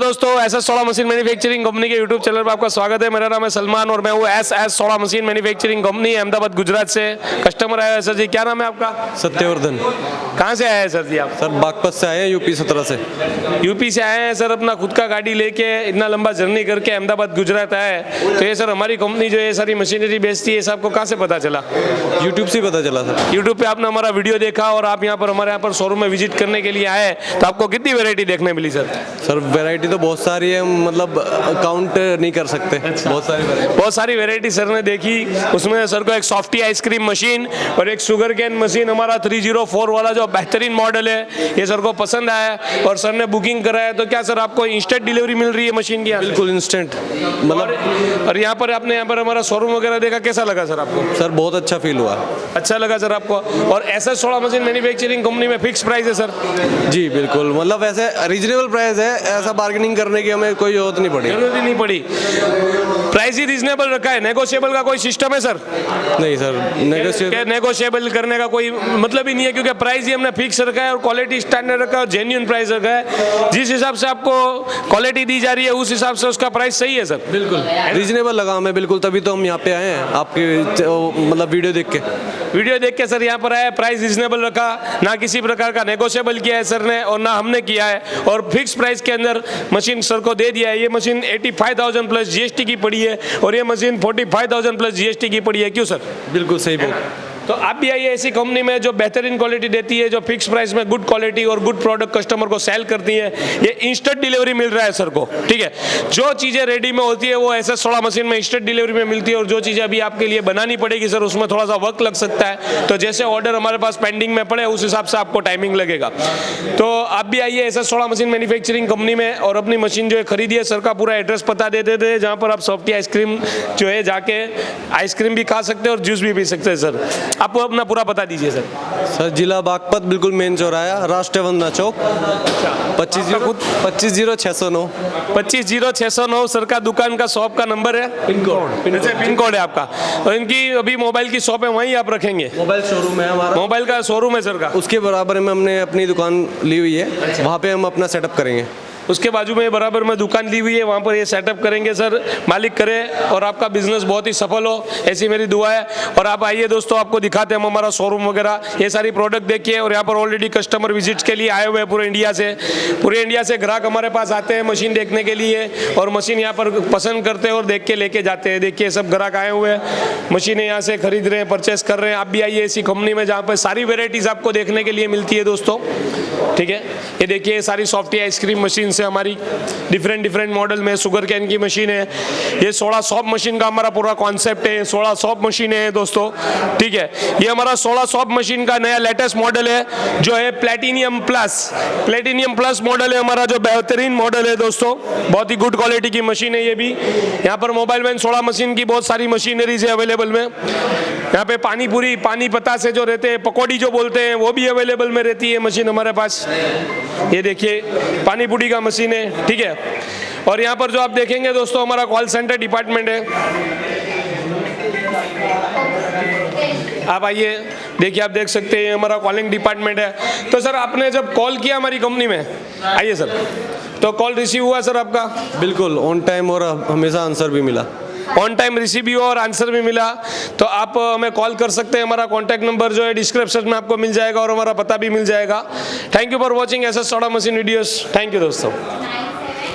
दोस्तों, ss soda machine manufacturing company के YouTube channel पर आपका स्वागत है। मेरा नाम है सलमान और मैं हूँ ss soda machine manufacturing company Ahmedabad Gujarat से। कस्टमर आया है सर जी, क्या नाम है आपका? सत्यवर्धन। कहाँ से आए हैं सर जी आप? सर बागपत से आए हैं, यूपी 17 से। यूपी से आए हैं सर, अपना खुद का गाड़ी लेके इतना लंबा जर्नी करके अहमदाबाद गुजरात आए हैं। तो ये सर हमारी कंपनी जो ये सारी मशीनरी बेचती है, आपको कहाँ से पता चला? यूट्यूब से पता चला सर। यूट्यूब पे आपने हमारा वीडियो देखा और आप यहाँ पर हमारे यहाँ पर शोरूम में विजिट करने के लिए आए, तो आपको कितनी वेरायटी देखने मिली सर? सर वैरायटी तो बहुत सारी है, मतलब काउंट नहीं कर सकते। अच्छा। बहुत सारी वैरायटी सर ने देखी। उसमें सर को एक सॉफ्टी आइसक्रीम मशीन और एक शुगर कैन मशीन हमारा 304 वाला जो बेहतरीन मॉडल है, ये सर को पसंद आया और सर ने बुकिंग कराया। तो क्या सर आपको इंस्टेंट डिलीवरी मिल रही है मशीन की? बिल्कुल इंस्टेंट, मतलब। और यहाँ पर आपने यहाँ पर हमारा शोरूम वगैरह देखा, कैसा लगा सर आपको? सर बहुत अच्छा फील हुआ। अच्छा लगा सर आपको? और ss soda machine manufacturing company में फिक्स प्राइस है सर? जी बिल्कुल, मतलब ऐसे रीजनेबल प्राइस है, ऐसा बार्गेनिंग करने की हमें कोई जरूरत नहीं पड़ी। प्राइस ही रीजनेबल रखा है, नेगोशिएबल का कोई सिस्टम है सर? नहीं सर, नेगोशिएबल करने का कोई मतलब ही नहीं है, क्योंकि प्राइस ही हमने फिक्स रखा है और क्वालिटी स्टैंडर्ड रखा है और जेन्युइन प्राइस रखा है। जिस हिसाब से आपको क्वालिटी दी जा रही है उस हिसाब से उसका प्राइस सही है सर। बिल्कुल रीजनेबल लगा हमें, बिल्कुल, तभी तो हम यहाँ पे आए हैं आपके मतलब वीडियो देख के सर यहाँ पर आए। प्राइस रीजनेबल रखा, ना किसी प्रकार का नेगोशिएबल किया है सर ने और ना हमने किया है, और फिक्स प्राइस के अंदर मशीन सर को दे दिया है। ये मशीन 85,000 प्लस जीएसटी की पड़ी है और ये मशीन 45,000 प्लस जीएसटी की पड़ी है। क्यों सर? बिल्कुल सही बात। तो आप भी आइए ऐसी कंपनी में जो बेहतरीन क्वालिटी देती है, जो फिक्स प्राइस में गुड क्वालिटी और गुड प्रोडक्ट कस्टमर को सेल करती है। ये इंस्टेंट डिलीवरी मिल रहा है सर को, ठीक है। जो चीज़ें रेडी में होती है वो ss सोडा मशीन में इंस्टेंट डिलीवरी में मिलती है, और जो चीज़ें अभी आपके लिए बनानी पड़ेगी सर, उसमें थोड़ा सा वक्त लग सकता है। तो जैसे ऑर्डर हमारे पास पेंडिंग में पड़े उस हिसाब से आपको टाइमिंग लगेगा। तो आप भी आइए ss soda machine manufacturing company में और अपनी मशीन जो है खरीदिए। सर का पूरा एड्रेस पता दे देते हैं, जहाँ पर आप सॉफ्टी आइसक्रीम जो है जाके आइसक्रीम भी खा सकते हैं और जूस भी पी सकते हैं। सर आपको अपना पूरा बता दीजिए सर। सर जिला बागपत, बिल्कुल मेन चौराहा, राष्ट्रीय वंदना चौक, 250609। 250609 सर का दुकान का शॉप का नंबर है, पिन कोड है आपका। और इनकी अभी मोबाइल की शॉप है, वहीं आप रखेंगे? मोबाइल शोरूम है हमारा, मोबाइल का शोरूम है सर का। उसके बराबर में हमने अपनी दुकान ली हुई है। अच्छा। वहाँ पे हम अपना सेटअप करेंगे। उसके बाजू में बराबर में दुकान ली हुई है, वहाँ पर ये सेटअप करेंगे सर। मालिक करे और आपका बिजनेस बहुत ही सफल हो, ऐसी मेरी दुआ है। और आप आइए दोस्तों, आपको दिखाते हैं हम हमारा शोरूम वगैरह। ये सारी प्रोडक्ट देखिए, और यहाँ पर ऑलरेडी कस्टमर विजिट के लिए आए हुए हैं पूरे इंडिया से ग्राहक हमारे पास आते हैं मशीन देखने के लिए, और मशीन यहाँ पर पसंद करते हैं और देख के लेके जाते हैं। देखिए सब ग्राहक आए हुए हैं, मशीनें यहाँ से खरीद रहे हैं, परचेस कर रहे हैं। आप भी आइए ऐसी कंपनी में जहाँ पर सारी वेराइटीज़ आपको देखने के लिए मिलती है दोस्तों, ठीक है। ये देखिए सारी सॉफ्टी आइसक्रीम मशीन से हमारी डिफरेंट मॉडल में, शुगर कैन की मशीन है। ये सोडा सॉफ्ट मशीन का हमारा पूरा कॉन्सेप्ट है, सोडा सॉफ्ट मशीन है दोस्तों, ठीक है। ये हमारा सोडा सॉफ्ट मशीन का नया लेटेस्ट मॉडल है जो है प्लेटिनियम प्लस मॉडल है हमारा, जो बेहतरीन मॉडल है दोस्तों। बहुत ही गुड क्वालिटी की मशीन है ये भी। यहाँ पर मोबाइल वैन सोडा मशीन की बहुत सारी मशीनरीज है अवेलेबल में। यहाँ पे पानी पूरी, पानी पता से जो रहते हैं, पकौड़ी जो बोलते हैं, वो भी अवेलेबल में रहती है मशीन हमारे पास। ये देखिए पानी पूरी का मशीन है, ठीक है। और यहाँ पर जो आप देखेंगे दोस्तों, हमारा कॉल सेंटर डिपार्टमेंट है। आप आइए देखिए, आप देख सकते हैं हमारा कॉलिंग डिपार्टमेंट है। तो सर आपने जब कॉल किया हमारी कंपनी में, आइए सर, तो कॉल रिसीव हुआ सर आपका? बिल्कुल ऑन टाइम, और हमेशा आंसर भी मिला। ऑन टाइम रिसीव भी हुआ और आंसर भी मिला। तो आप हमें कॉल कर सकते हैं। हमारा कॉन्टैक्ट नंबर जो है डिस्क्रिप्शन में आपको मिल जाएगा और हमारा पता भी मिल जाएगा। Thank you for watching ss soda machine videos. Thank you दोस्तों।